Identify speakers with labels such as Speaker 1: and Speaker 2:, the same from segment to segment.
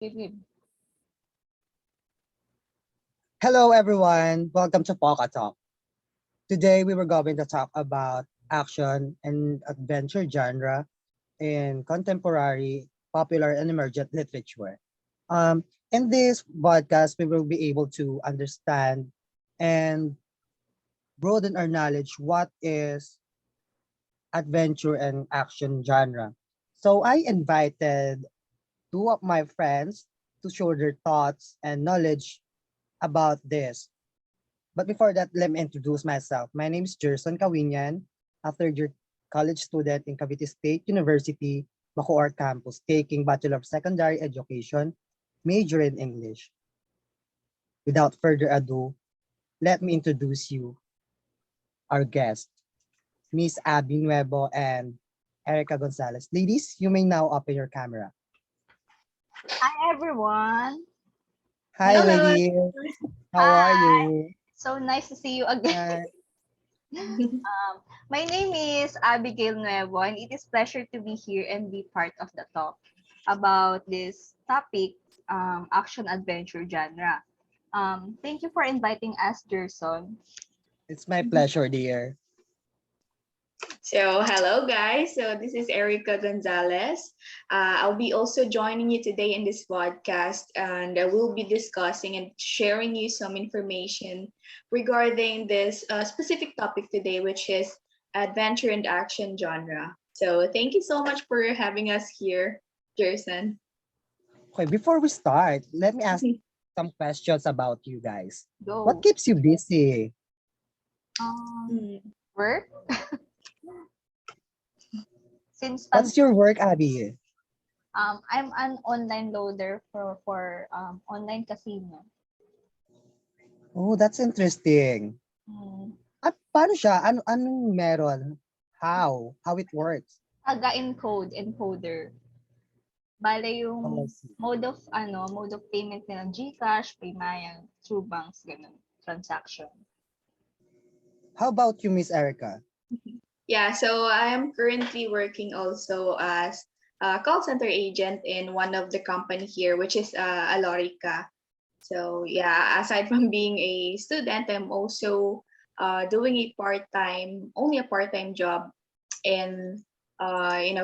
Speaker 1: Give.
Speaker 2: Hello, everyone. Welcome to Poka Talk. Today, we were going to talk about action and adventure genre in contemporary, popular, and emergent literature. In this podcast, we will be able to understand and broaden our knowledge what is adventure and action genre. So I invited two of my friends to share their thoughts and knowledge about this. But before that, let me introduce myself. My name is Jerson Cauinian, a third-year college student in Cavite State University, Bacoor campus, taking Bachelor of Secondary Education, major in English. Without further ado, let me introduce you our guest, Miss Abby Nuevo and Erika Gonzales. Ladies, you may now open your camera.
Speaker 1: Hi everyone.
Speaker 2: Hi,
Speaker 3: Hello.
Speaker 2: ladies. How are
Speaker 1: Hi.
Speaker 2: you?
Speaker 1: So nice to see you again. My name is Abigalle Nuevo, and it is pleasure to be here and be part of the talk about this topic, action adventure genre. Thank you for inviting us, Jerson.
Speaker 2: It's my pleasure, dear.
Speaker 3: Hello guys. This is Erika Gonzales. I'll be also joining you today in this podcast, and I will be discussing and sharing you some information regarding this specific topic today, which is adventure and action genre. So, thank you so much for having us here, Jerson.
Speaker 2: Okay, before we start, let me ask some questions about you guys. What
Speaker 1: Go.
Speaker 2: keeps you busy?
Speaker 1: Work. Since
Speaker 2: What's your work, Abby?
Speaker 1: I'm an online loader for online casino.
Speaker 2: Oh, that's interesting.
Speaker 1: Mm.
Speaker 2: At paano siya? Anong meron? How? How it works?
Speaker 1: Encoder. Bale
Speaker 2: Oh, I
Speaker 1: yung
Speaker 2: see.
Speaker 1: mode of payment nila GCash, Paymaya, through banks, ganun, transaction.
Speaker 2: How about you, Miss Erica?
Speaker 3: Yeah, so I am currently working also as a call center agent in one of the company here, which is Alorica. So yeah, aside from being a student, I'm also doing only a part-time job in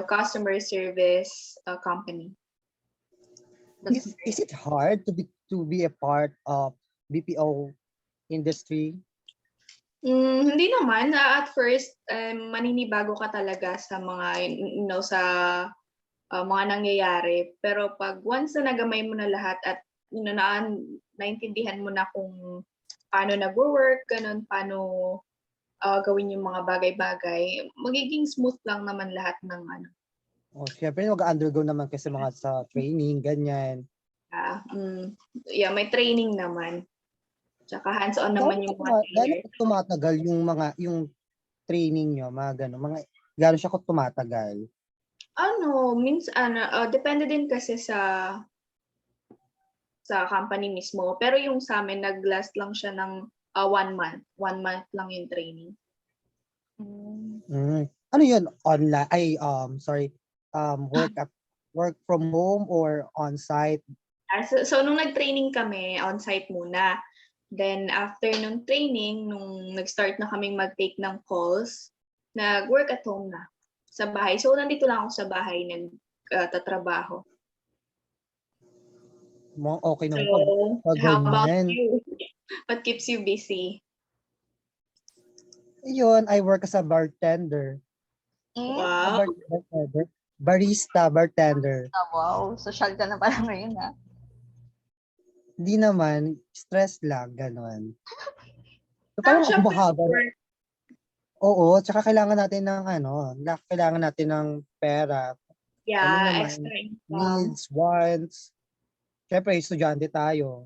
Speaker 3: customer service company.
Speaker 1: That's
Speaker 2: Is it hard to be a part of BPO industry?
Speaker 3: Hindi naman. At first, maninibago ka talaga sa mga, sa mga nangyayari. Pero pag once na nagamay mo na lahat at naintindihan mo na kung paano nag-work, ganun, paano gawin yung mga bagay-bagay, magiging smooth lang naman lahat ng ano.
Speaker 2: Oh, syempre mag-undergo naman kasi mga sa training, ganyan.
Speaker 3: May training naman. Tsaka hands-on naman yung mga
Speaker 2: Gano'n tumatagal yung training nyo, mga gano'n, gano'n siya ko tumatagal?
Speaker 3: Depende din kasi sa company mismo. Pero yung sa amin, nag-last lang siya ng 1 month. 1 month lang yung training.
Speaker 2: Ano yun? Online? Work from home or on-site?
Speaker 3: So nung nag-training kami, on-site muna. Then after nung training, nung nag-start na kaming mag-take ng calls, nag-work at home na sa bahay. So nandito lang ako sa bahay nagtatrabaho.
Speaker 2: Okay naman
Speaker 3: So, how about
Speaker 2: ganyan.
Speaker 3: you? What keeps you busy?
Speaker 2: Yun, I work as a bartender.
Speaker 3: Wow.
Speaker 2: Bartender.
Speaker 1: Wow, social ka na pala ngayon, ha?
Speaker 2: Hindi naman, stress lang, gano'n. So, parang
Speaker 3: Syempre,
Speaker 2: mahaba.
Speaker 3: work.
Speaker 2: Oo, tsaka kailangan natin ng pera.
Speaker 3: Yeah,
Speaker 2: naman,
Speaker 3: extra income.
Speaker 2: needs, wants. Syempre, estudyante tayo.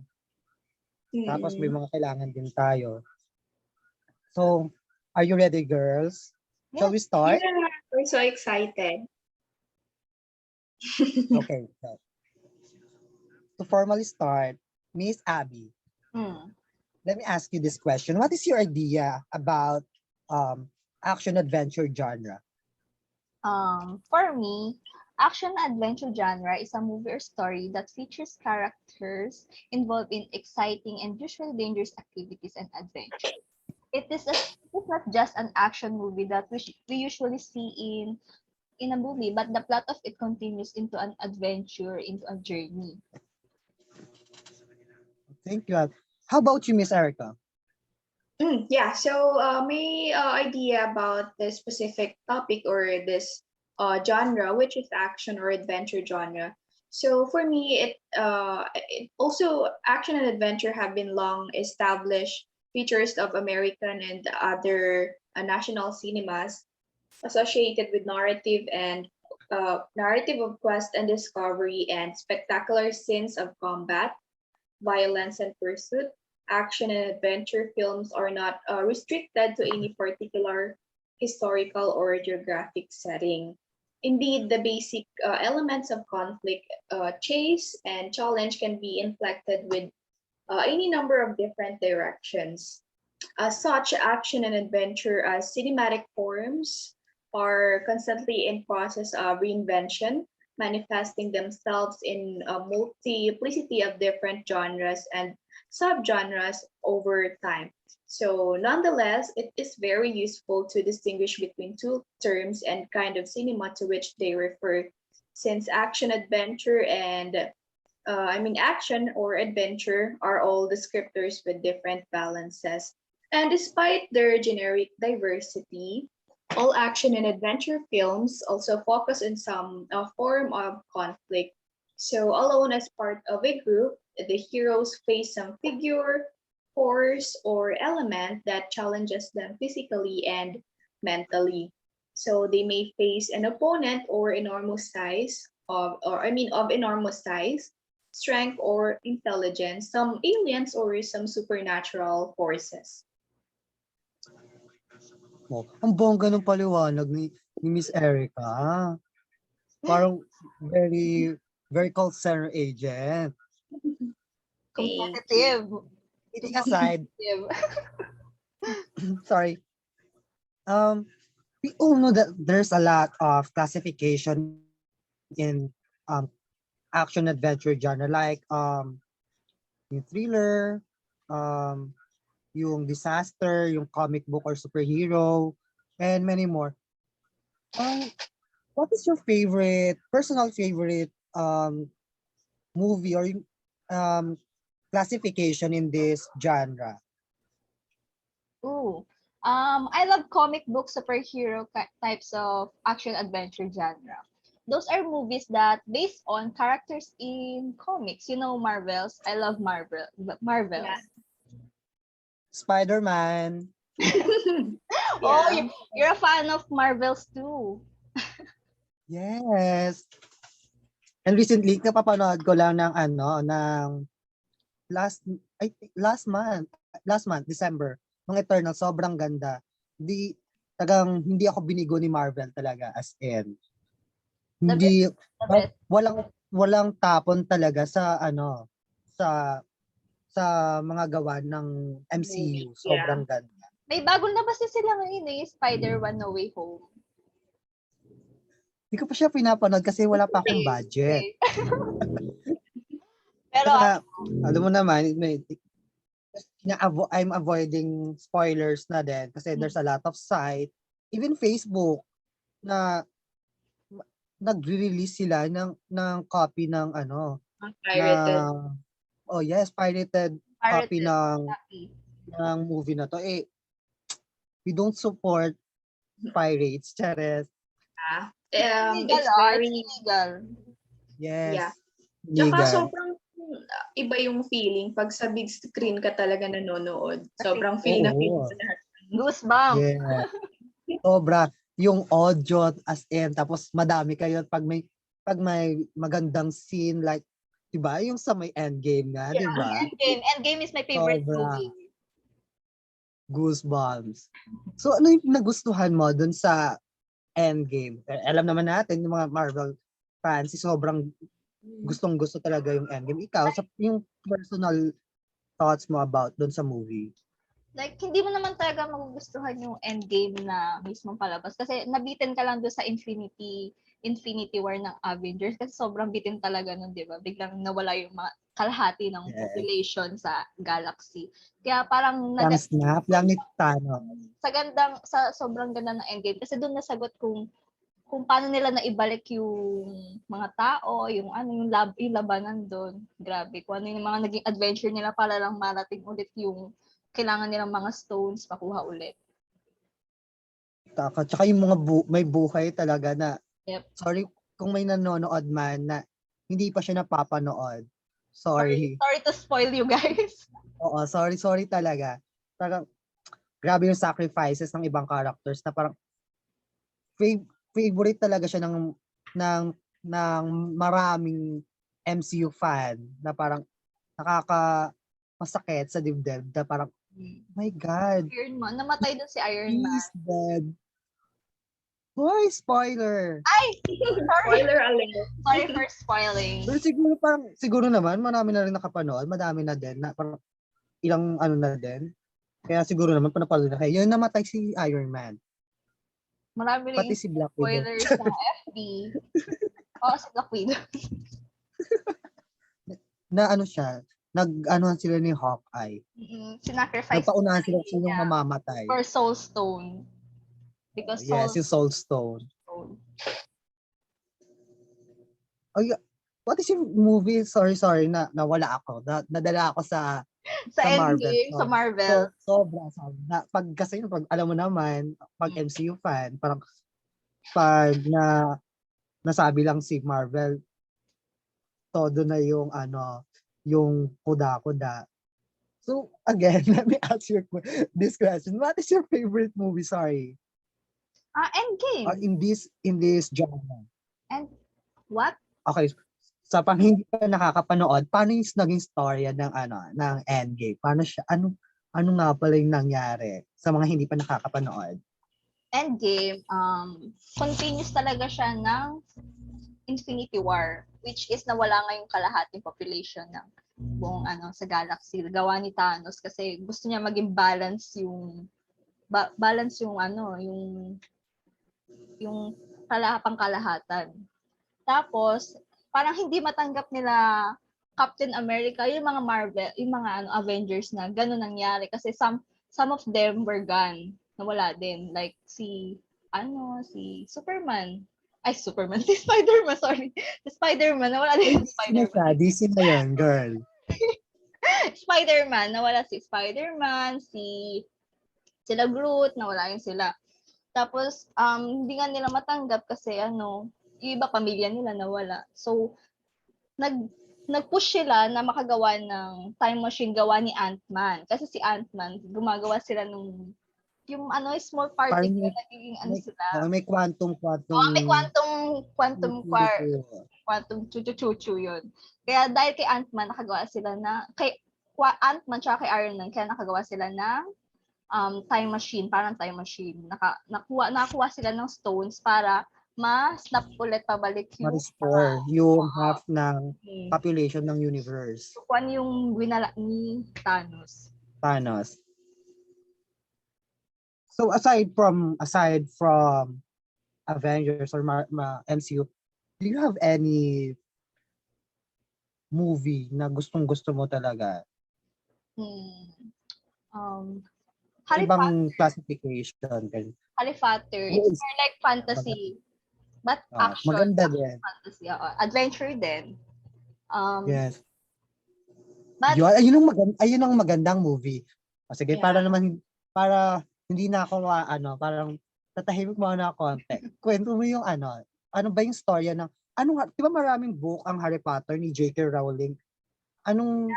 Speaker 2: Tapos may mga kailangan din tayo. So, are you ready, girls? Shall we start?
Speaker 3: Yeah, we're so excited.
Speaker 2: Okay. So, to formally start, Miss Abby, let me ask you this question. What is your idea about action adventure genre?
Speaker 1: For me, Action-adventure genre is a movie or story that features characters involved in exciting and usually dangerous activities and adventures. It is not just an action movie that we usually see in a movie, but the plot of it continues into an adventure, into a journey.
Speaker 2: Thank you. How about you, Miss Erika?
Speaker 3: Yeah, so my idea about this specific topic or this genre, which is action or adventure genre. So for me, it also action and adventure have been long established features of American and other national cinemas associated with narrative of quest and discovery and spectacular scenes of combat, violence, and pursuit. Action and adventure films are not restricted to any particular historical or geographic setting. Indeed, the basic elements of conflict, chase, and challenge can be inflected with any number of different directions. As such, action and adventure as cinematic forms are constantly in process of reinvention, manifesting themselves in a multiplicity of different genres and subgenres over time. So, nonetheless, it is very useful to distinguish between two terms and kind of cinema to which they refer, since action adventure and action or adventure are all descriptors with different balances. And despite their generic diversity, all action and adventure films also focus on some form of conflict. So, alone as part of a group, the heroes face some figure, force, or element that challenges them physically and mentally. So they may face an opponent or enormous size of enormous size, strength or intelligence, some aliens or some supernatural forces.
Speaker 2: Oh, ang bongga ng paliwanag ni Miss Erika. Parang very, very call center agent.
Speaker 3: Thank you.
Speaker 1: Competitive.
Speaker 2: Kidding aside, sorry. We all know that there's a lot of classification in action adventure genre like yung thriller, um yung disaster, yung comic book or superhero, and many more. What is your personal favorite movie or um classification in this genre?
Speaker 1: Ooh. I love comic book superhero types of action adventure genre. Those are movies that based on characters in comics. You know Marvels. I love Marvels.
Speaker 3: Yeah.
Speaker 2: Spider-Man.
Speaker 1: Oh,
Speaker 3: Yeah.
Speaker 1: you're a fan of Marvels too.
Speaker 2: Yes. And recently, napapanood ko lang ng last, I think, last month, December, ng Eternal, sobrang ganda. Hindi ako binigo ni Marvel talaga, as in.
Speaker 1: The
Speaker 2: Hindi,
Speaker 1: best. The best.
Speaker 2: walang tapon talaga sa sa mga gawa ng MCU.
Speaker 3: Movie.
Speaker 2: Sobrang ganda.
Speaker 1: May bagong labas na sila ngayon Spider-Man No Way Home.
Speaker 2: Hindi ko pa siya pinapanood kasi wala pa akong budget.
Speaker 1: Pero
Speaker 2: Saka, alam mo naman, I'm avoiding spoilers na din kasi there's a lot of site, even Facebook, na nagre-release sila ng copy ng
Speaker 3: Pirated.
Speaker 2: pirated copy
Speaker 1: pirated copy.
Speaker 2: ng movie na to. We don't support pirates, chares.
Speaker 1: Illegal,
Speaker 3: It's
Speaker 1: it's
Speaker 3: very,
Speaker 1: illegal.
Speaker 2: Yes.
Speaker 3: yeah.
Speaker 2: Legal.
Speaker 3: Tsaka sobrang iba yung feeling pag sa big screen ka talaga nanonood. Sobrang feel na feel
Speaker 2: Oo.
Speaker 3: sa lahat.
Speaker 1: Goosebumps.
Speaker 2: Yeah. Sobra. Yung audio as in, tapos madami kayo pag may magandang scene like, diba? Yung sa may endgame nga,
Speaker 3: Yeah.
Speaker 2: diba?
Speaker 1: Endgame is my favorite
Speaker 2: Sobra.
Speaker 1: movie.
Speaker 2: Goosebumps. So, ano yung nagustuhan mo dun sa endgame? Alam naman natin, yung mga Marvel fans, sobrang gustong-gusto talaga yung endgame. Ikaw, yung personal thoughts mo about dun sa movie?
Speaker 1: Like, hindi mo naman talaga magugustuhan yung endgame na mismong palabas. Kasi nabitin ka lang doon sa Infinity War ng Avengers kasi sobrang bitin talaga nun, 'di ba? Biglang nawala yung mga kalahati ng
Speaker 2: Yes.
Speaker 1: population sa galaxy. Kaya parang
Speaker 2: Lang snap, lang ni Thanos.
Speaker 1: sa sobrang ganda ng Endgame kasi doon nasagot kung paano nila naibalik yung mga tao, yung yung labanan doon. Grabe, kung ano yung mga naging adventure nila para lang marating ulit yung kailangan nilang mga stones makuha ulit.
Speaker 2: Tsaka yung mga may buhay talaga na,
Speaker 1: Yep.
Speaker 2: sorry kung may nanonood man na hindi pa siya napapanood. Sorry.
Speaker 1: Sorry to spoil you guys.
Speaker 2: Oo, sorry talaga. Parang, grabe yung sacrifices ng ibang characters na parang favorite talaga siya ng maraming MCU fan na parang masakit sa dibdib na parang, my God,
Speaker 1: Iron Man. Namatay doon si Iron Man.
Speaker 2: he's dead. Boy, spoiler!
Speaker 1: Ay! Sorry.
Speaker 3: Spoiler alert.
Speaker 1: Sorry for spoiling.
Speaker 2: Pero siguro naman, marami na rin nakapanood, madami na din, na parang ilang na din. Kaya siguro naman, panapalo na kayo. Yun, namatay si Iron Man.
Speaker 1: Marami rin
Speaker 2: Pati si Black Widow.
Speaker 1: spoilers sa FB. Si Black Widow.
Speaker 2: Na siya, nag-anuhan sila ni Hawkeye.
Speaker 1: Sinacrifice
Speaker 2: Nagpaunahan sila
Speaker 1: niya
Speaker 2: yung mamamatay.
Speaker 1: for Soul Stone. Because
Speaker 2: Yes, yung Soul Stone. Ay, what is yung movie? Sorry, na nawala ako. Nadala ako sa
Speaker 1: Endgame, sa Marvel.
Speaker 2: Sobra. Kasi alam mo naman, pag MCU fan, parang pag nasabi lang si Marvel, todo na yung yung kuda-kuda. So, again, let me ask you this question. What is your favorite movie? Sorry.
Speaker 1: Endgame.
Speaker 2: In this genre.
Speaker 1: And what?
Speaker 2: Okay. Sa pang hindi pa nakakapanood, paano yung naging storya ng Endgame? Paano siya, ano nga pala yung nangyari sa mga hindi pa nakakapanood?
Speaker 1: Endgame, continuous talaga siya ng Infinity War, which is nawala nga yung kalahating population ng buong sa galaxy. Gawa ni Thanos kasi gusto niya maging balance yung yung pangkalahatan. Tapos parang hindi matanggap nila Captain America, yung mga Marvel, yung mga Avengers na gano'n nangyari kasi some of them were gone. Nawala din. Like si Superman. Superman. Si Spider-Man, sorry. Si Spider-Man, nawala din si Spider-Man.
Speaker 2: DC na yun, girl.
Speaker 1: Spider-Man, nawala si Spider-Man, sila Groot, nawala yun sila. Tapos, hindi nga nila matanggap kasi yung iba pamilya nila nawala. So, nag-push sila na makagawa ng time machine gawa ni Ant-Man. Kasi si Ant-Man, gumagawa sila nung yung small particle, nagiging sila.
Speaker 2: May quantum.
Speaker 1: May quantum chuchu yun. Kaya dahil kay Ant-Man, nakagawa sila kay Ant-Man tsaka kay Iron Man, kaya nakagawa sila ng time machine, parang time machine. Nakuha sila ng stones para ma-snap ulit pabalik
Speaker 2: ma-restore yung half ng population ng universe.
Speaker 1: Kung yung winala ni Thanos.
Speaker 2: So aside from Avengers or MCU, do you have any movie na gustong-gusto mo talaga? Ibang classification.
Speaker 1: Harry Potter. It's more like fantasy. But action.
Speaker 2: Maganda din.
Speaker 1: Fantasy. Adventure din.
Speaker 2: Yes.
Speaker 1: But,
Speaker 2: ayun ang magandang movie. Sige, para hindi na ako parang tatahimik mo na konti. Kwento mo yung ano ba yung storya ng di ba maraming book ang Harry Potter ni J.K. Rowling? Anong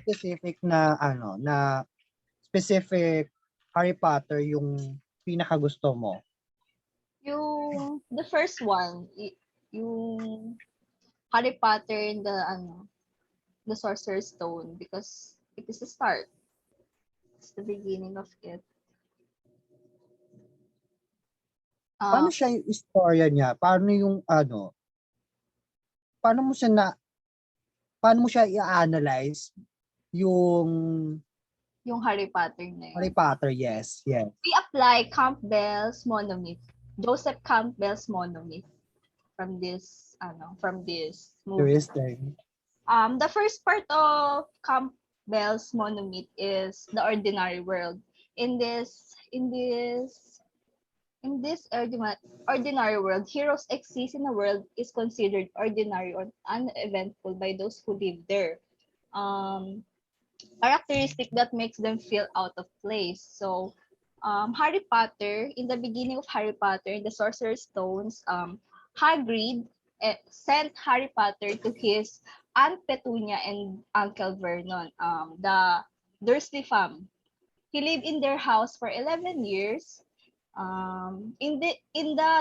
Speaker 2: specific na na specific Harry Potter yung pinakagusto mo?
Speaker 1: Yung the first one, yung Harry Potter and the Sorcerer's Stone, because it is the start. It's the beginning of it.
Speaker 2: Paano siya yung istorya niya? Paano yung paano mo siya i-analyze yung
Speaker 1: Harry Potter na yun?
Speaker 2: Harry Potter, yes.
Speaker 1: We apply Campbell's monomyth. Joseph Campbell's monomyth. from this movie.
Speaker 2: Interesting.
Speaker 1: The first part of Campbell's monomyth is the ordinary world. In this in this in this ordinary world, heroes exist in a world is considered ordinary or uneventful by those who live there. Um, Characteristic that makes them feel out of place. So, Harry Potter, in the beginning of Harry Potter, the Sorcerer's Stones, Hagrid sent Harry Potter to his Aunt Petunia and Uncle Vernon, the Dursley fam. He lived in their house for 11 years. In the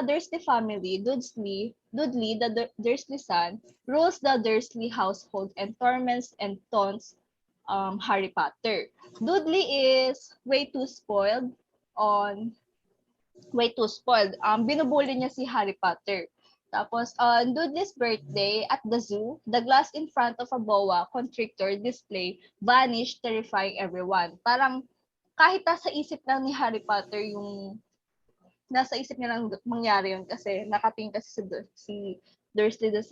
Speaker 1: Dursley family, Dudley, the Dursley son, rules the Dursley household and torments and taunts Harry Potter. Dudley is on way too spoiled. Binubully niya si Harry Potter. Tapos, on Dudley's birthday at the zoo, the glass in front of a boa constrictor display vanished, terrifying everyone. Parang kahit nasa isip lang ni Harry Potter nasa isip niya lang mangyari yun kasi nakatingin kasi si Dursley doon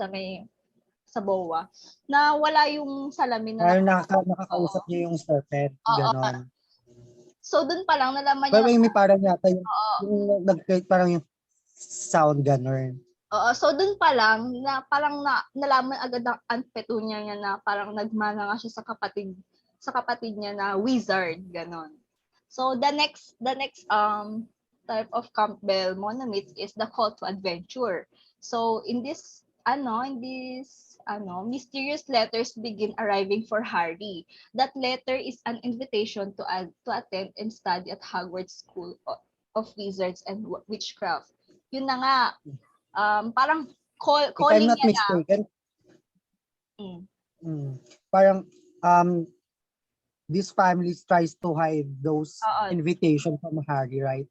Speaker 1: sa boa na wala yung salamin na
Speaker 2: Parang nakakausap
Speaker 1: oo.
Speaker 2: niya yung serpent,
Speaker 1: Oo.
Speaker 2: ganon.
Speaker 1: So doon pa lang nalaman
Speaker 2: Pero
Speaker 1: niya
Speaker 2: may parang yata
Speaker 1: oo.
Speaker 2: yung nag-create parang yung sound ganon.
Speaker 1: Oo, so doon pa lang na parang nalaman agad ng Aunt Petunia niya na parang nagmana nga siya sa kapatid niya na wizard ganon. So the next type of Campbell monomyth is the call to adventure. So in this mysterious letters begin arriving for Harry. That letter is an invitation to attend and study at Hogwarts School of Wizards and Witchcraft. Yun na nga, parang
Speaker 2: If I'm
Speaker 1: calling
Speaker 2: not
Speaker 1: niya na.
Speaker 2: mistaken, parang this family tries to hide those invitations from Harry, right?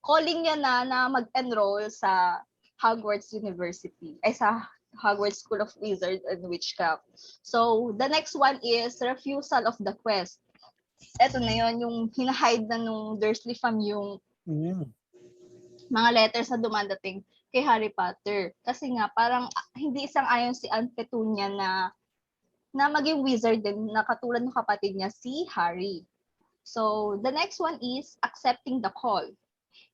Speaker 1: Calling niya na mag-enroll sa Hogwarts University, ay sa Hogwarts School of Wizards and Witchcraft. So, the next one is refusal of the quest. Ito na yon yung hinahide na nung Dursley fam yung mga letters na dumadating kay Harry Potter. Kasi nga, parang hindi isang-ayon si Aunt Petunia na maging wizard din na katulad ng kapatid niya, si Harry. So, the next one is accepting the call.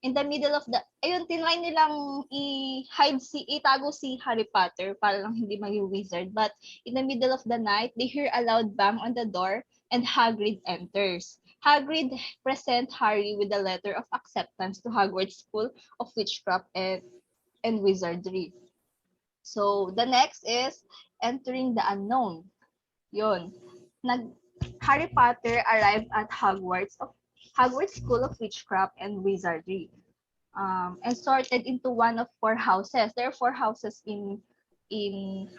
Speaker 1: In the middle of tinry nilang itago si Harry Potter para lang hindi maging wizard. But in the middle of the night, they hear a loud bang on the door and Hagrid enters. Hagrid presents Harry with a letter of acceptance to Hogwarts School of Witchcraft and Wizardry. So, the next is entering the unknown. Yun. Harry Potter arrived at Hogwarts School of Witchcraft and Wizardry, and sorted into one of 4 houses. There are 4 houses in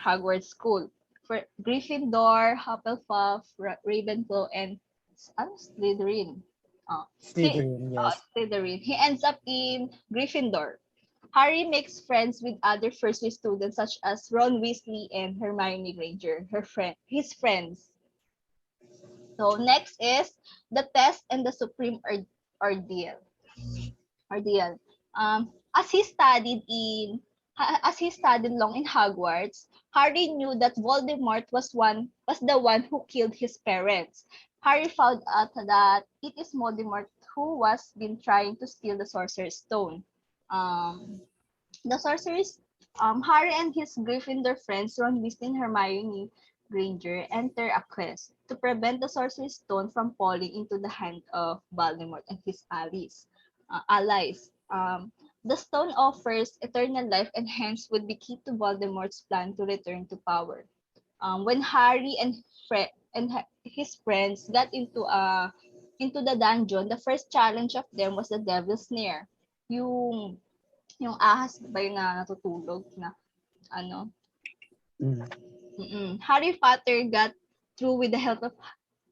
Speaker 1: Hogwarts School: for Gryffindor, Hufflepuff, Ravenclaw, and Slytherin.
Speaker 2: Slytherin, yes.
Speaker 1: Slytherin. He ends up in Gryffindor. Harry makes friends with other first-year students such as Ron Weasley and Hermione Granger, his friends. So next is the test and the supreme ordeal. As he studied long in Hogwarts, Harry knew that Voldemort was the one who killed his parents. Harry found out that it is Voldemort who was been trying to steal the Sorcerer's Stone. Harry and his Gryffindor friends Ron Weasley and Hermione Granger enter a quest to prevent the Sorcerer's Stone from falling into the hand of Voldemort and his allies. The stone offers eternal life and hence would be key to Voldemort's plan to return to power. When Harry and his friends got into the dungeon, the first challenge of them was the Devil's Snare. Yung ahas ba yun na natutulog na ano? Harry Potter got through with the help of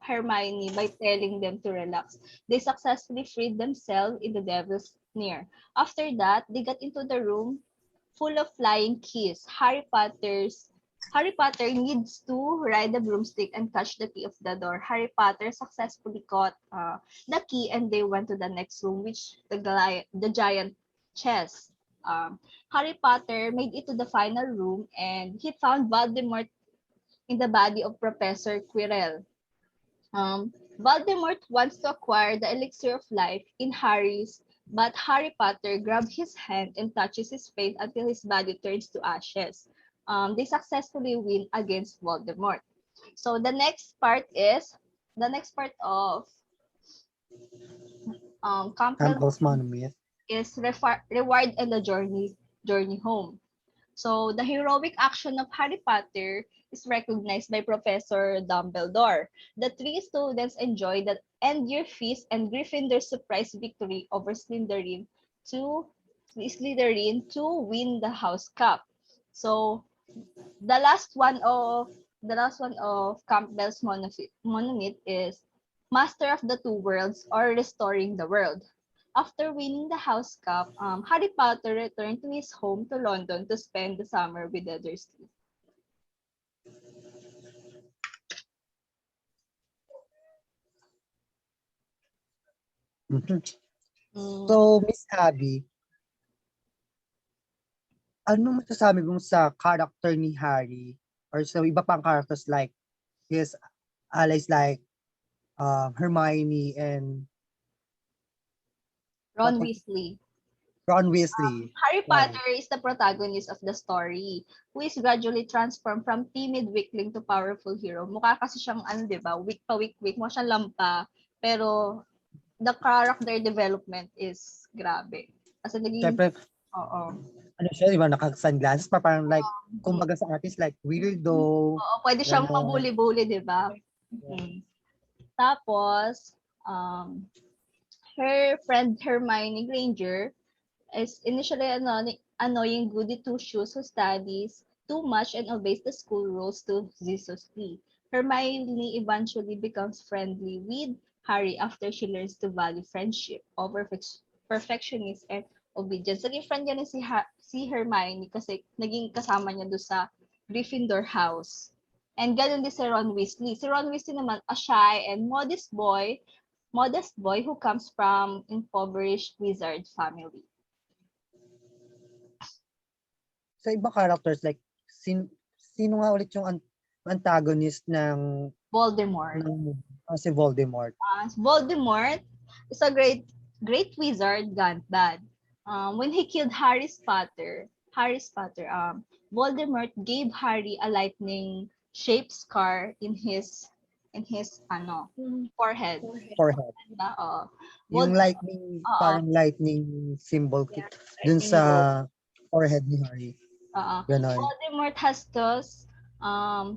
Speaker 1: Hermione by telling them to relax. They successfully freed themselves in the Devil's Snare. After that, they got into the room full of flying keys. Harry Potter needs to ride the broomstick and catch the key of the door. Harry Potter successfully caught the key and they went to the next room, which the giant chest. Harry Potter made it to the final room and he found Voldemort in the body of Professor Quirrell. Voldemort wants to acquire the elixir of life in Harry's, but Harry Potter grabs his hand and touches his face until his body turns to ashes. They successfully win against Voldemort. So the next part of Campbell
Speaker 2: Campbell's Monomyth.
Speaker 1: is reward and the journey home. So the heroic action of Harry Potter is recognized by Professor Dumbledore. The three students enjoy the end-year feast and Gryffindor's surprise victory over Slytherin to win the House Cup. So the last one of Campbell's monomyth is Master of the Two Worlds or Restoring the World. After winning the House Cup, Harry Potter returned to his home to London to spend the summer with the Dursleys.
Speaker 2: Mhm.
Speaker 1: Mm,
Speaker 2: So, Miss Abby, ano masasabi mo sa character ni Harry or sa iba pang characters like his allies like Hermione and
Speaker 1: Ron
Speaker 2: what
Speaker 1: Weasley.
Speaker 2: Ron Weasley.
Speaker 1: Harry
Speaker 2: Right.
Speaker 1: Potter is the protagonist of the story, who is gradually transformed from timid weakling to powerful hero. Mukha kasi siyang, ano, di ba, weak pa weak, mukha siyang lampa, pero the character development is grabe. Kasi naging,
Speaker 2: Siyempre,
Speaker 1: oo.
Speaker 2: ano siya, di ba, naka-sunglasses pa, parang like, kumbaga sa artist, like, weirdo,
Speaker 1: Oo, pwede siyang
Speaker 2: gano'n.
Speaker 1: mabuli-buli, di ba? Mm. Tapos, her friend Hermione Granger is initially annoying goody two-shoes who studies too much and obeys the school rules to zealously. Hermione eventually becomes friendly with Harry after she learns to value friendship over perfectionism and obedience. Naging friend niya si Hermione kasi naging kasama niya doon sa Gryffindor house. And ganun din si Ron Weasley. Si Ron Weasley naman, a shy and modest boy who comes from impoverished wizard family.
Speaker 2: Sa ibang characters, like, sino nga ulit yung antagonist ng
Speaker 1: Voldemort.
Speaker 2: si Voldemort?
Speaker 1: Voldemort is a great wizard gone bad. When he killed Harry's Potter, Voldemort gave Harry a lightning shaped scar in his forehead.
Speaker 2: Forehead.
Speaker 1: Diba?
Speaker 2: Yung lightning, parang lightning symbol dun sa forehead ni Harry. Ganon.
Speaker 1: Voldemort has thus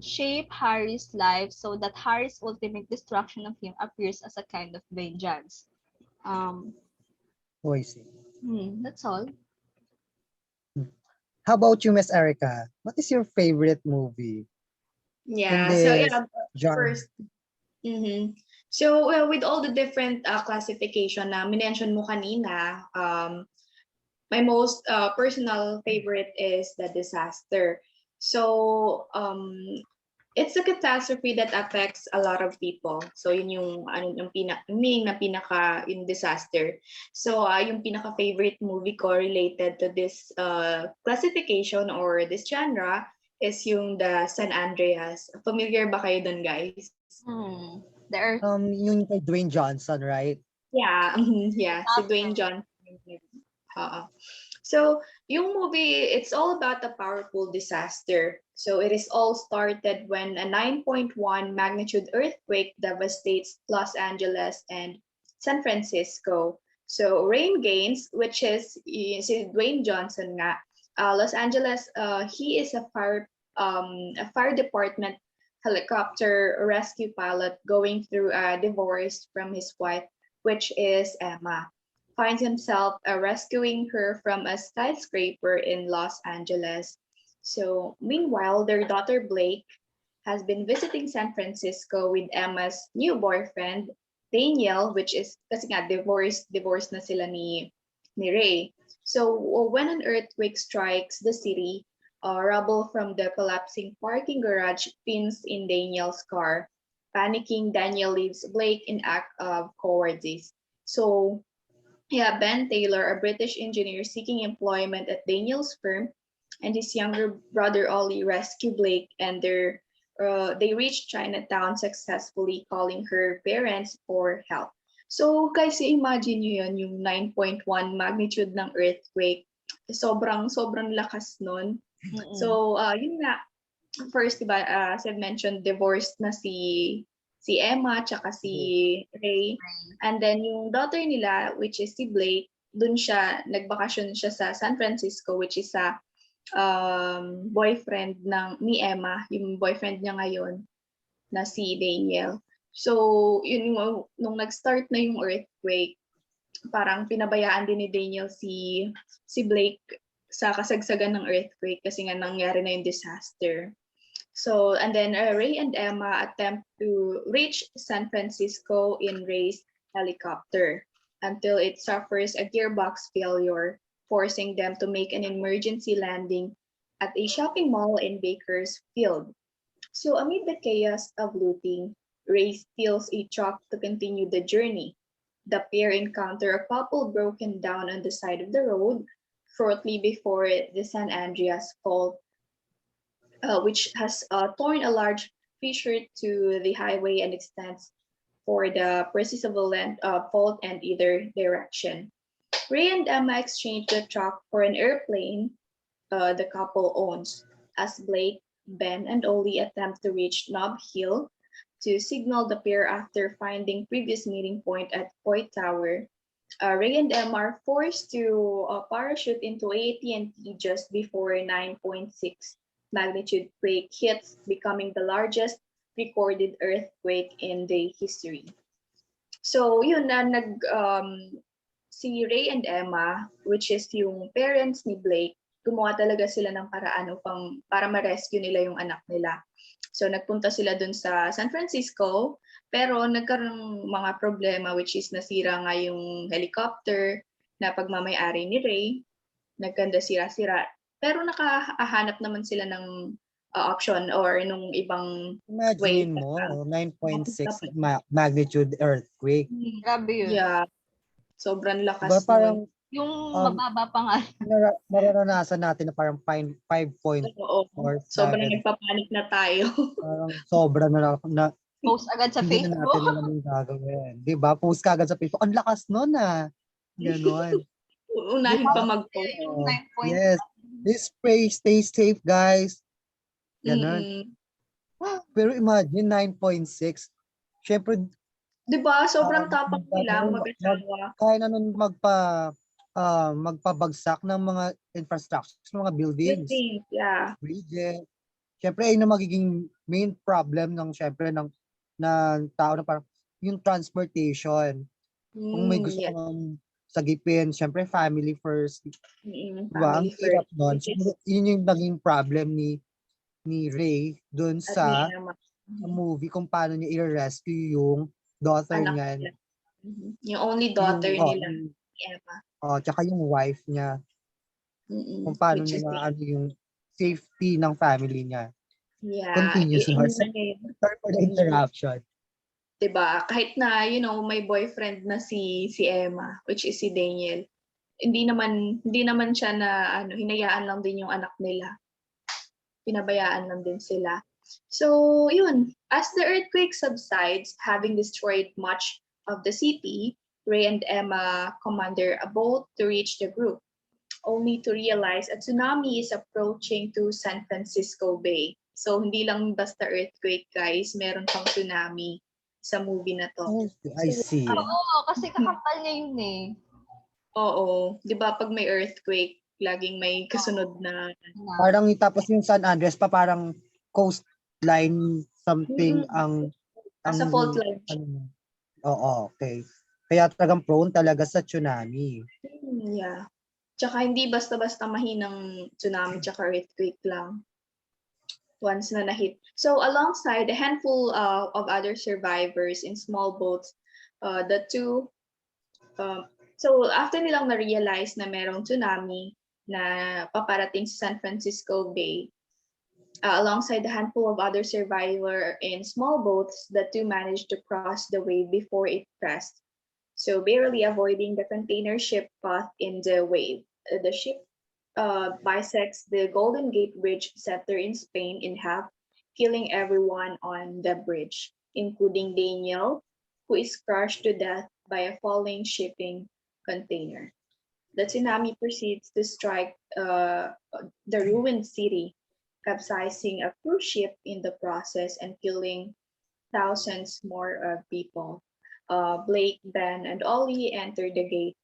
Speaker 1: shape Harry's life so that Harry's ultimate destruction of him appears as a kind of vengeance.
Speaker 2: Oh, I see.
Speaker 1: That's all.
Speaker 2: How about you, Miss Erika? What is your favorite movie?
Speaker 3: Yeah,
Speaker 2: In
Speaker 3: so
Speaker 2: this
Speaker 3: yeah,
Speaker 2: genre?
Speaker 3: first, so with all the different classification na minention mo kanina, my most personal favorite is the disaster. So it's a catastrophe that affects a lot of people. So yun yung meaning na pinaka yung disaster. So yung pinaka favorite movie ko related to this classification or this genre is yung the San Andreas. Familiar ba kayo dun, guys?
Speaker 1: There.
Speaker 2: Yung kay Dwayne Johnson, right?
Speaker 3: Yeah, yeah, si Dwayne Johnson. So, yung movie, it's all about a powerful disaster. So, it is all started when a 9.1 magnitude earthquake devastates Los Angeles and San Francisco. So, Rain Gaines, which is si Dwayne Johnson nga, Los Angeles, he is a fire department helicopter rescue pilot going through a divorce from his wife, which is Emma. Finds himself rescuing her from a skyscraper in Los Angeles. So, meanwhile, their daughter Blake has been visiting San Francisco with Emma's new boyfriend, Daniel, which is kasi nga divorced na sila ni Ray. So, when an earthquake strikes the city, rubble from the collapsing parking garage pins in Daniel's car. Panicking, Daniel leaves Blake in act of cowardice. So, Yeah, Ben Taylor, a British engineer seeking employment at Daniel's firm, and his younger brother Ollie rescue Blake, and they reached Chinatown successfully, calling her parents for help. So guys, imagine nyo yun, yung 9.1 magnitude ng earthquake. Sobrang lakas nun. So, yun nga, first, diba, as I mentioned, divorced na si Emma tsaka si Ray. And then yung daughter nila, which is si Blake, nagbakasyon siya sa San Francisco, which is sa boyfriend ni Emma, yung boyfriend niya ngayon na si Daniel. So, yun nung nag-start na yung earthquake, parang pinabayaan din ni Daniel si Blake sa kasagsagan ng earthquake kasi nga nangyari na yung disaster. So, and then Ray and Emma attempt to reach San Francisco in Ray's helicopter until it suffers a gearbox failure, forcing them to make an emergency landing at a shopping mall in Bakersfield. So, amid the chaos of looting, Ray steals a truck to continue the journey. The pair encounter a couple broken down on the side of the road shortly before the San Andreas Fault, which has torn a large fissure to the highway and extends for the perceivable fault in either direction. Ray and Emma exchange the truck for an airplane the couple owns, as Blake, Ben, and Ollie attempt to reach Nob Hill to signal the pair after finding previous meeting point at Coit Tower. Ray and Emma are forced to parachute into AT&T just before 9.6 magnitude quake hits, becoming the largest recorded earthquake in the history. So yun na si Ray and Emma, which is yung parents ni Blake, gumawa talaga sila ng paraan para ma-rescue nila yung anak nila. So nagpunta sila dun sa San Francisco, pero nagkaroon ng mga problema, which is nasira nga yung helicopter na pagmamay-ari ni Ray, nagkanda sira-sira. Pero nakahanap naman sila ng option or nung ibang way.
Speaker 2: Imagine mo, 9.6 magnitude earthquake.
Speaker 1: Grabe yun.
Speaker 3: Yeah. Sobrang lakas
Speaker 2: Diba parang
Speaker 1: Yung mababa pa nga.
Speaker 2: nararanasan natin na parang 5.4 or 7.
Speaker 3: Sobrang nagpapanik na tayo.
Speaker 2: Parang sobra na
Speaker 1: Post agad sa
Speaker 2: hindi na
Speaker 1: Facebook.
Speaker 2: natin alam yung gagawin. Diba? Post ka agad sa Facebook. Ang lakas nun ah. Ganon.
Speaker 3: Unahin pa mag-post.
Speaker 1: Yung 9
Speaker 2: Yes. This stay safe guys. Ganon. Pero imagine 9.6. Syempre,
Speaker 3: diba? Sobrang tapang nila mag-asawa.
Speaker 2: kaya na nun magpabagsak ng mga infrastructure, ng mga buildings.
Speaker 3: Yeah.
Speaker 2: Bridges. Syempre, ayun na magiging main problem ng tao na parang yung transportation. Kung may gusto kang sagipin, syempre family first. Diba? Ang hirap nun. Siguro, yun yung naging problem ni Ray dun sa movie kung paano niya i-rescue yung daughter niya.
Speaker 3: Yung only daughter nila, Emma.
Speaker 2: Tsaka yung wife niya. Kung paano niya yung safety ng family niya.
Speaker 3: Yeah.
Speaker 2: Continue, sorry for the interruption.
Speaker 3: Diba? Kahit na, may boyfriend na si Emma, which is si Daniel, hindi naman siya na, hinayaan lang din yung anak nila. Pinabayaan lang din sila. So, yun. As the earthquake subsides, having destroyed much of the city, Ray and Emma commander a boat to reach the group, only to realize a tsunami is approaching to San Francisco Bay. So, hindi lang basta earthquake, guys. Meron pang tsunami sa movie na to.
Speaker 2: Oh, I see.
Speaker 1: Oo, kasi kakapal niya yun eh.
Speaker 3: Oo. Di ba pag may earthquake, laging may kasunod na...
Speaker 2: Parang tapos yung San Andreas pa parang coastline something ang
Speaker 3: sa fault line.
Speaker 2: Oo, okay. Kaya talagang prone talaga sa tsunami.
Speaker 3: Yeah. Tsaka hindi basta-basta mahinang tsunami tsaka earthquake lang. Once na nahit. So alongside a handful of other survivors in small boats, so after nilang na-realize na merong tsunami na paparating sa San Francisco Bay, alongside a handful of other survivors in small boats, the two managed to cross the wave before it crashed so barely avoiding the container ship path in the wave. The ship bisects the Golden Gate Bridge center in Spain in half, killing everyone on the bridge, including Daniel, who is crushed to death by a falling shipping container. The tsunami proceeds to strike the ruined city, capsizing a cruise ship in the process and killing thousands more people. Blake, Ben, and Ollie enter the gate,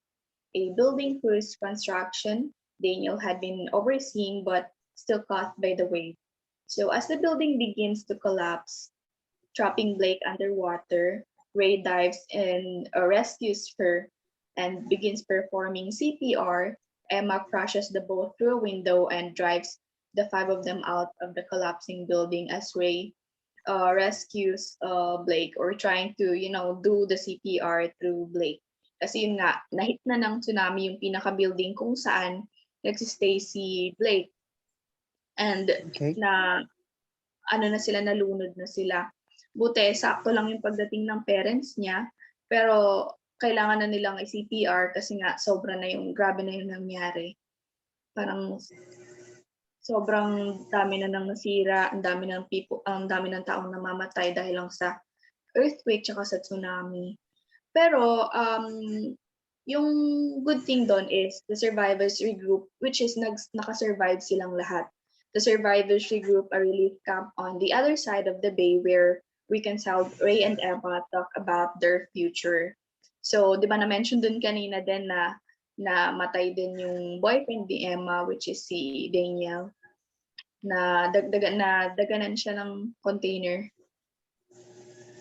Speaker 3: a building whose construction Daniel had been overseeing but still caught by the wave. So, as the building begins to collapse, trapping Blake underwater, Ray dives in, rescues her, and begins performing CPR. Emma crashes the boat through a window and drives the five of them out of the collapsing building as Ray rescues Blake, or trying to, do the CPR through Blake. Kasi yun nga, nahit na ng tsunami yung pinaka-building kung saan nagsistay si Blake. And
Speaker 2: Okay.
Speaker 3: nalunod na sila. Buti, sakto lang yung pagdating ng parents niya, pero kailangan na nilang i-CPR kasi nga grabe na yung nangyari. Parang sobrang dami na nang nasira, ang dami ng taong namamatay dahil lang sa earthquake tsaka sa tsunami. Pero yung good thing doon is the survivors regroup, which is nakasurvive silang lahat. The survivors regroup a relief camp on the other side of the bay where reconciled Ray and Emma talk about their future. So, di ba na-mention dun kanina din na matay din yung boyfriend ni Emma, which is si Daniel, na daganan siya ng container,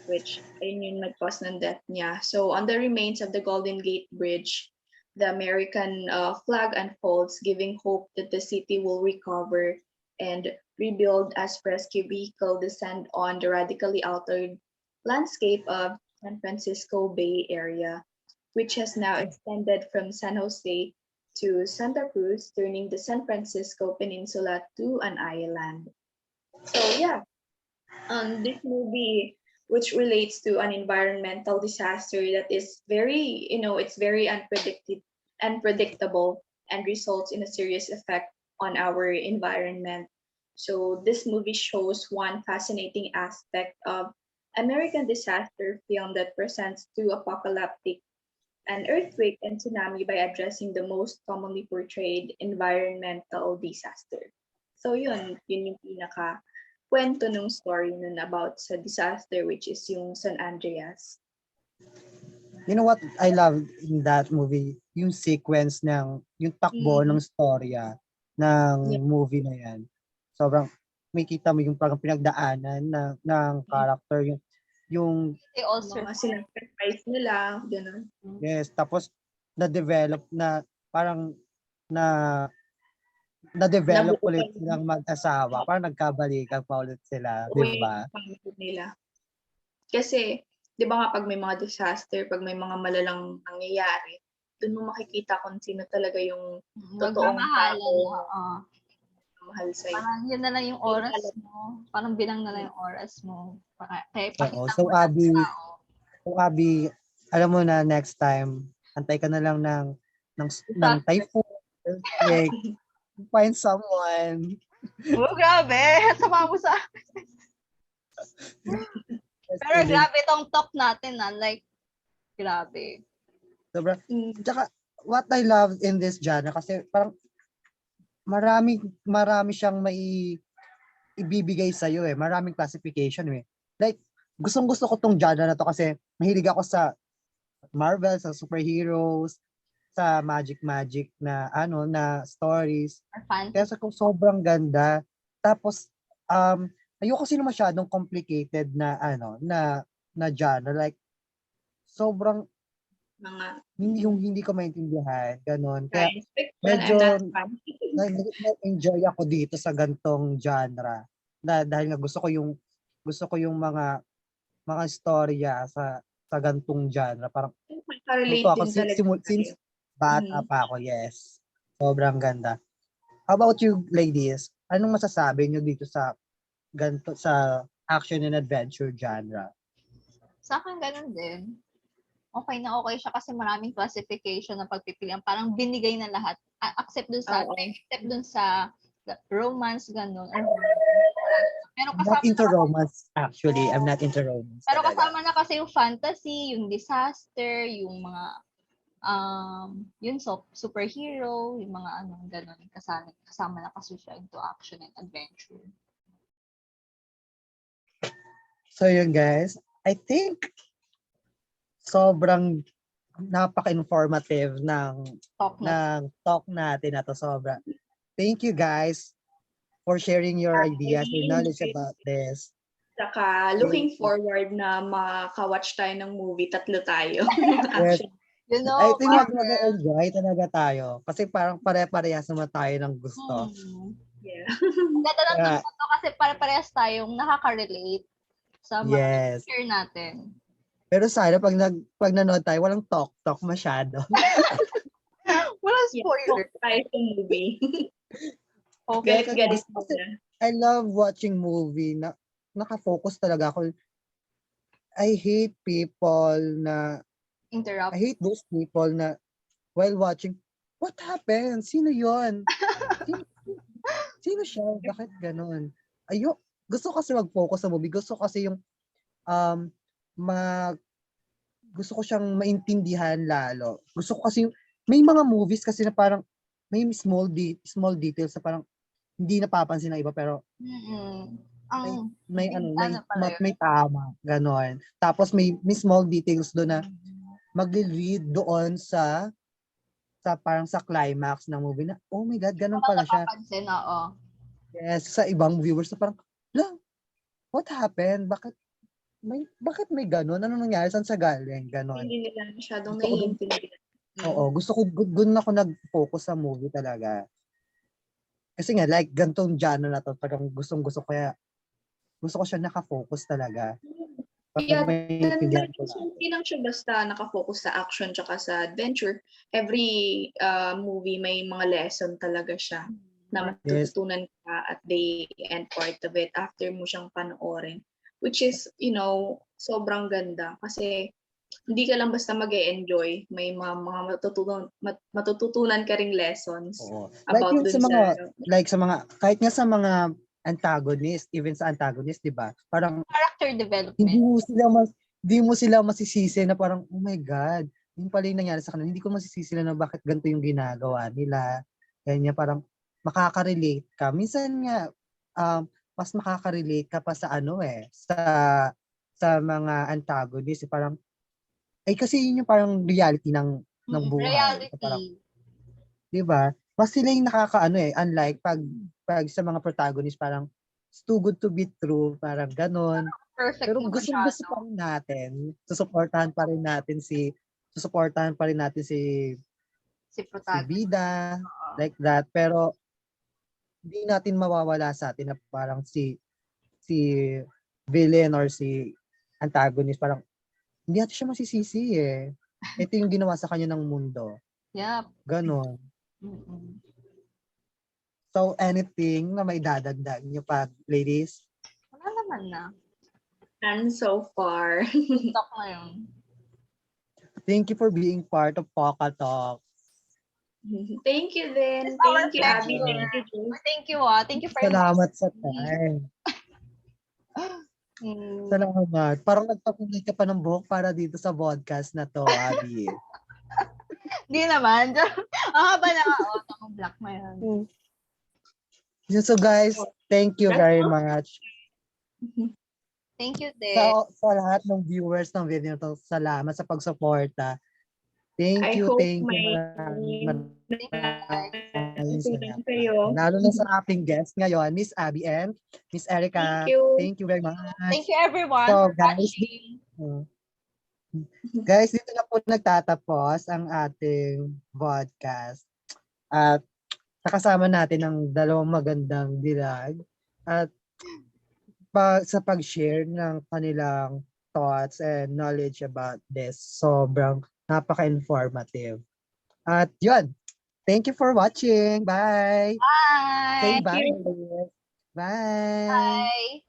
Speaker 3: which ayun yung nag-cause ng death niya. So, on the remains of the Golden Gate Bridge, the American flag unfolds, giving hope that the city will recover and rebuild as rescue vehicle descend on the radically altered landscape of San Francisco Bay Area, which has now extended from San Jose to Santa Cruz, turning the San Francisco Peninsula to an island. So yeah, this movie, which relates to an environmental disaster that is very, it's very unpredictable and results in a serious effect on our environment. So this movie shows one fascinating aspect of American disaster film that presents two apocalyptic, an earthquake and tsunami, by addressing the most commonly portrayed environmental disaster. So yun yung pinaka kwento ng story nun about sa disaster, which is yung San Andreas.
Speaker 2: You know what I love in that movie? Yung sequence yung takbo ng storya ng movie na yan. Sobrang makita mo yung parang pinagdaanan ng character, yung
Speaker 1: They also
Speaker 3: Mga sacrifice nila, gano'n.
Speaker 2: yes, tapos na-develop na parang na-develop
Speaker 3: Nabuo
Speaker 2: ulit
Speaker 3: pa
Speaker 2: silang mag-asawa. Parang nagkabalikan pa ulit sila, di ba?
Speaker 3: yung family nila. Kasi, di ba nga pag may mga disaster, pag may mga malalang nangyayari, doon mo makikita kung sino talaga yung totoong
Speaker 1: magmamahalan.
Speaker 3: tao mahal sa'yo.
Speaker 1: Parang yun na lang yung oras mo. Parang bilang na lang yung oras mo. Kaya
Speaker 2: Oo.
Speaker 1: pakita
Speaker 2: So,
Speaker 1: mo lang sa tao.
Speaker 2: Abby, alam mo na next time, antay ka na lang ng typhoon, earthquake, find someone.
Speaker 1: Oh, grabe. Sama mo sa Pero grabe tong talk natin, like, grabe.
Speaker 2: Sobra. Tsaka, what I love in this genre, kasi parang marami siyang ibibigay sa'yo eh. Maraming classification eh. Like, gustong-gusto ko tong genre na to kasi mahilig ako sa Marvel, sa superheroes, sa magic na na stories. Kaya sa kung sobrang ganda. Tapos ayoko kasi masyadong complicated na na genre, like sobrang hindi ko maintindihan ganun. Kaya medyo na-enjoy ako dito sa gantong genre. Dahil nga gusto ko yung mga storya sa gantong genre. Parang
Speaker 3: relate
Speaker 2: ako
Speaker 3: din
Speaker 2: since bata pa ako, yes. Sobrang ganda. How about you, ladies? Anong masasabi niyo dito sa action and adventure genre?
Speaker 1: Sa akin ganun din. okay na okay siya kasi maraming classification na pagpipilian. Parang binigay na lahat. Except dun sa,
Speaker 3: Oo.
Speaker 1: except dun sa romance, ganun. Or, pero
Speaker 2: I'm not
Speaker 1: kasama
Speaker 2: into romance, actually. I'm not into romance
Speaker 1: pero
Speaker 2: talaga.
Speaker 1: kasama na kasi yung fantasy, yung disaster, yung mga yun superhero, yung mga anong ganun kasama na kasi siya into action and adventure.
Speaker 2: So yun guys, I think sobrang napaka-informative
Speaker 1: Talk na.
Speaker 2: talk natin na to, sobra. Thank you guys for sharing your ideas, your knowledge about this.
Speaker 3: Saka looking forward na makaka-watch tayo ng movie, 3 tayo.
Speaker 2: Yes,
Speaker 3: Actually,
Speaker 1: You know,
Speaker 2: I think
Speaker 1: Marvel.
Speaker 2: mag-enjoy talaga tayo kasi parang pare-parehas naman tayo ng gusto.
Speaker 3: yeah.
Speaker 1: Ang ganda ng
Speaker 2: Kaya,
Speaker 1: talk na to kasi pare-parehas tayong nakaka-relate sa mga
Speaker 2: yes.
Speaker 1: share natin.
Speaker 2: Pero sana pag nanood tayo, walang talk masyado.
Speaker 1: Walang
Speaker 3: Yeah,
Speaker 1: spoiler.
Speaker 3: focus tayo sa movie.
Speaker 1: Okay.
Speaker 3: Get
Speaker 2: Kasi I love watching movie na nakafocus talaga ako. I hate
Speaker 1: Interrupt.
Speaker 2: those people na while watching, what happened? Sino yon? Sino, sino siya? Bakit ganon? Gusto kasi mag-focus sa movie. Gusto kasi yung um, mag gusto ko siyang maintindihan lalo. Gusto ko kasi may mga movies kasi na parang may small details na parang hindi napapansin ng iba pero may tama ganon. Tapos may small details doon na magli-lead doon sa parang sa climax ng movie na oh my god, ganon pala siya.
Speaker 1: Napapansin, oo.
Speaker 2: Yes, sa ibang viewers na parang, lang, what happened? Bakit may ganon? Ano nangyari? Saan sa galing? Ganon.
Speaker 3: Hindi nila masyadong
Speaker 2: Gusto ko dun-
Speaker 3: naiintindihan.
Speaker 2: Oo, gusto ko doon ako nag-focus sa movie talaga. Kasi nga, like, gantong genre na to, parang gustong-gusto ko kaya, gusto ko siya nakafocus talaga. Pag
Speaker 3: Yeah,
Speaker 2: may
Speaker 3: then
Speaker 2: pindihan ko lang.
Speaker 3: hindi lang siya basta nakafocus sa action tsaka sa adventure. Every movie may mga lesson talaga siya na
Speaker 2: Yes.
Speaker 3: matututunan ka at the end part of it after mo siyang panoorin. Which is, sobrang ganda kasi hindi ka lang basta mag-e-enjoy. May mga matututunan ka ring lessons
Speaker 2: Oo.
Speaker 3: about
Speaker 2: Like yung
Speaker 3: dun
Speaker 2: sa mga, kahit nga sa mga antagonist, even sa antagonist, di ba? Parang,
Speaker 1: Character development.
Speaker 2: hindi mo sila masisisi na parang, oh my God, yun pala yung nangyari sa kanila. Hindi ko masisisi na bakit ganito yung ginagawa nila. Ganyan, parang makaka-relate ka. Minsan nga, mas makaka-relate ka pa sa sa mga antagonist. Parang, kasi yun yung parang reality ng buhay. Parang,
Speaker 1: Reality.
Speaker 2: di ba? Mas sila yung unlike pag sa mga protagonist, parang, it's too good to be true, parang ganon.
Speaker 1: Perfect
Speaker 2: Pero
Speaker 1: na
Speaker 2: gusto
Speaker 1: masyado.
Speaker 2: pa rin natin, susuportahan pa rin natin si
Speaker 1: Si
Speaker 2: si
Speaker 1: protagonist.
Speaker 2: Bida, like that. Pero, hindi natin mawawala sa atin na parang si villain or si antagonist, parang, hindi natin siya masisisi eh. Ito yung ginawa sa kanya ng mundo.
Speaker 1: Yep.
Speaker 2: Ganon.
Speaker 1: Mm-mm.
Speaker 2: So, anything na may dadagdag nyo pa, ladies?
Speaker 1: Wala naman na.
Speaker 3: And so far.
Speaker 1: Talk na yun.
Speaker 2: Thank you for being part of Poca Talk.
Speaker 3: Thank you then.
Speaker 1: It's our
Speaker 3: Thank you, Abby.
Speaker 1: pleasure.
Speaker 3: Thank you, Jules.
Speaker 1: Thank you, Thank you for
Speaker 2: Salamat sa
Speaker 1: inviting me.
Speaker 2: time.
Speaker 1: Mm.
Speaker 2: Salamat. Parang nagpakulay ka pa ng buhok para dito sa podcast na to, Abby.
Speaker 1: Hindi naman. Ang haba na tamang black na yan.
Speaker 2: So guys, thank you very much.
Speaker 1: Thank you, din.
Speaker 2: Sa lahat ng viewers ng video to, salamat sa pagsuporta. Thank you.
Speaker 3: Thank
Speaker 2: you. Lalo na sa ating guest ngayon, Miss Abby and Miss Erika. Thank you very much.
Speaker 1: Thank you everyone
Speaker 2: So,
Speaker 1: for watching.
Speaker 2: Guys, dito na po nagtatapos ang ating podcast. At nakasama natin ang dalawang magandang dilag at sa pag-share ng kanilang thoughts and knowledge about this. Sobrang napaka-informative. At yun, thank you for watching. Bye!
Speaker 1: Bye!
Speaker 2: Say bye. Bye!
Speaker 1: Bye!